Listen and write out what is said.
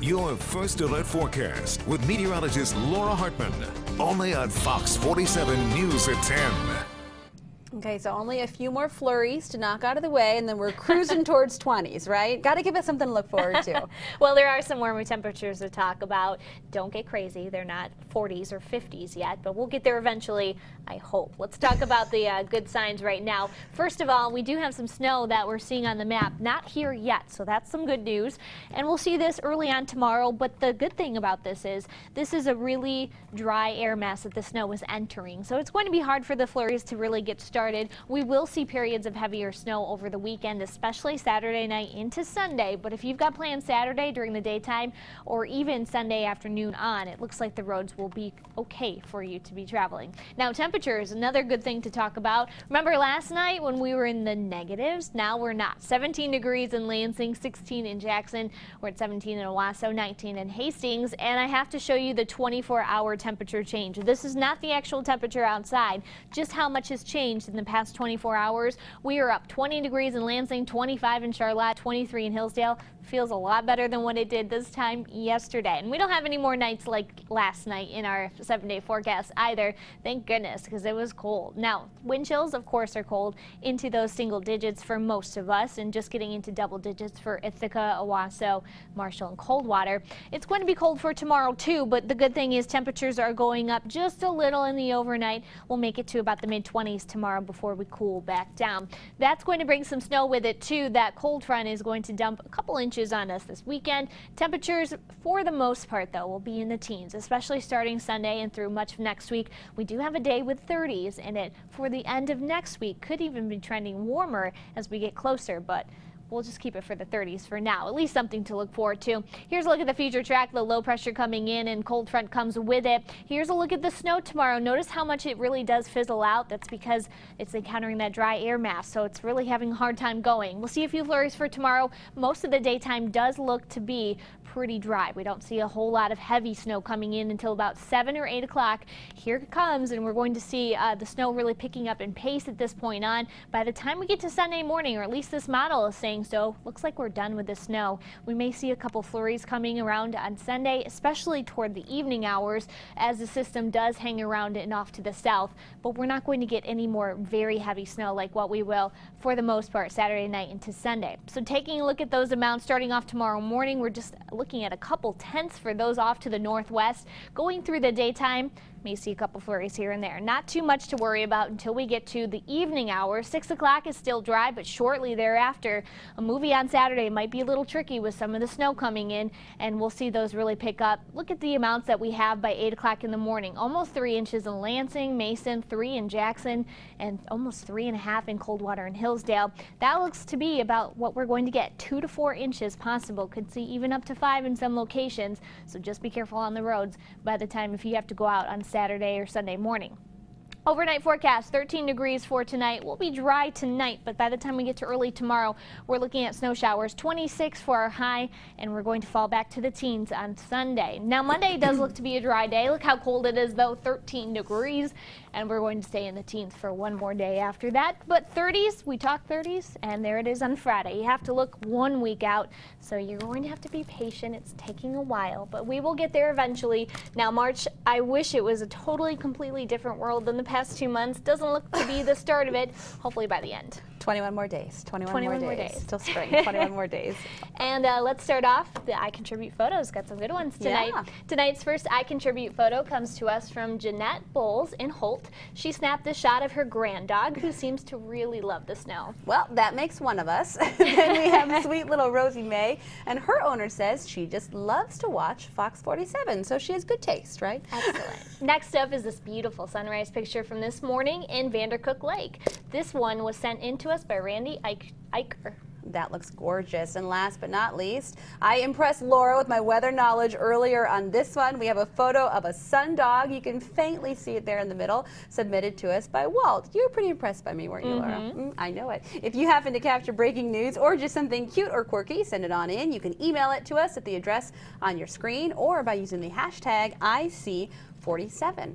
Your first alert forecast with meteorologist Laura Hartman. Only on Fox 47 News at 10. Okay, so only a few more flurries to knock out of the way, and then we're cruising towards 20s, right? Got to give us something to look forward to. Well, there are some warmer temperatures to talk about. Don't get crazy. They're not 40s or 50s yet, but we'll get there eventually, I hope. Let's talk about the good signs right now. First of all, we do have some snow that we're seeing on the map. Not here yet, so that's some good news. And we'll see this early on tomorrow, but the good thing about this is a really dry air mass that the snow is entering. So it's going to be hard for the flurries to really get started. We will see periods of heavier snow over the weekend, especially Saturday night into Sunday. But if you've got plans Saturday during the daytime or even Sunday afternoon on, it looks like the roads will be okay for you to be traveling. Now, temperatures, another good thing to talk about. Remember last night when we were in the negatives? Now we're not. 17 degrees in Lansing, 16 in Jackson. We're at 17 in Owasso, 19 in Hastings. And I have to show you the 24-hour temperature change. This is not the actual temperature outside, just how much has changed in the past 24 hours. We are up 20 degrees in Lansing, 25 in Charlotte, 23 in Hillsdale. Feels a lot better than what it did this time yesterday. And we don't have any more nights like last night in our 7-day forecast either. Thank goodness, because it was cold. Now, wind chills, of course, are cold into those single digits for most of us and just getting into double digits for Ithaca, Owasso, Marshall, and Coldwater. It's going to be cold for tomorrow too, but the good thing is temperatures are going up just a little in the overnight. We'll make it to about the mid-20s tomorrow before we cool back down. That's going to bring some snow with it too. That cold front is going to dump a couple inches on us this weekend. Temperatures for the most part though will be in the teens, especially starting Sunday and through much of next week. We do have a day with 30s in it for the end of next week. Could even be trending warmer as we get closer, but we'll just keep it for the 30s for now. At least something to look forward to. Here's a look at the future track. The low pressure coming in and cold front comes with it. Here's a look at the snow tomorrow. Notice how much it really does fizzle out. That's because it's encountering that dry air mass, so it's really having a hard time going. We'll see a few flurries for tomorrow. Most of the daytime does look to be pretty dry. We don't see a whole lot of heavy snow coming in until about 7 or 8 o'clock. Here it comes, and we're going to see the snow really picking up in pace at this point on. By the time we get to Sunday morning, or at least this model is saying so, looks like we're done with the snow. We may see a couple flurries coming around on Sunday, especially toward the evening hours as the system does hang around and off to the south, but we're not going to get any more very heavy snow like what we will for the most part Saturday night into Sunday. So taking a look at those amounts starting off tomorrow morning, we're just looking at a couple tenths for those off to the northwest. Going through the daytime, may see a couple flurries here and there. Not too much to worry about until we get to the evening hours. 6 o'clock is still dry, but shortly thereafter, a movie on Saturday might be a little tricky with some of the snow coming in, and we'll see those really pick up. Look at the amounts that we have by 8 o'clock in the morning. Almost 3 inches in Lansing, Mason, 3 in Jackson, and almost 3.5 in Coldwater and Hillsdale. That looks to be about what we're going to get. 2 to 4 inches possible. Could see even up to 5 in some locations, so just be careful on the roads by the time if you have to go out on Saturday or Sunday morning. Overnight forecast, 13 degrees for tonight. We'll be dry tonight, but by the time we get to early tomorrow, we're looking at snow showers. 26 for our high, and we're going to fall back to the teens on Sunday. Now, Monday does look to be a dry day. Look how cold it is, though, 13 degrees, and we're going to stay in the teens for one more day after that. But 30s, we talk 30s, and there it is on Friday. You have to look 1 week out, so you're going to have to be patient. It's taking a while, but we will get there eventually. Now, March, I wish it was a totally, completely different world than the past 2 months. Doesn't look to be the start of it, hopefully by the end. 21 more days. 21 more days. Till spring. 21 more days. And let's start off the I Contribute photos. Got some good ones tonight. Yeah. Tonight's first I Contribute photo comes to us from Jeanette Bowles in Holt. She snapped this shot of her grand dog, who seems to really love the snow. Well, that makes one of us. Then we have sweet little Rosie Mae, and her owner says she just loves to watch Fox 47, so she has good taste, right? Excellent. Next up is this beautiful sunrise picture from this morning in Vandercook Lake. This one was sent in to us by Randy Eicher. That looks gorgeous. And last but not least, I impressed Laura with my weather knowledge earlier on this one. We have a photo of a sun dog. You can faintly see it there in the middle, submitted to us by Walt. You were pretty impressed by me, weren't you, Laura? I know it. If you happen to capture breaking news or just something cute or quirky, send it on in. You can email it to us at the address on your screen or by using the hashtag IC47.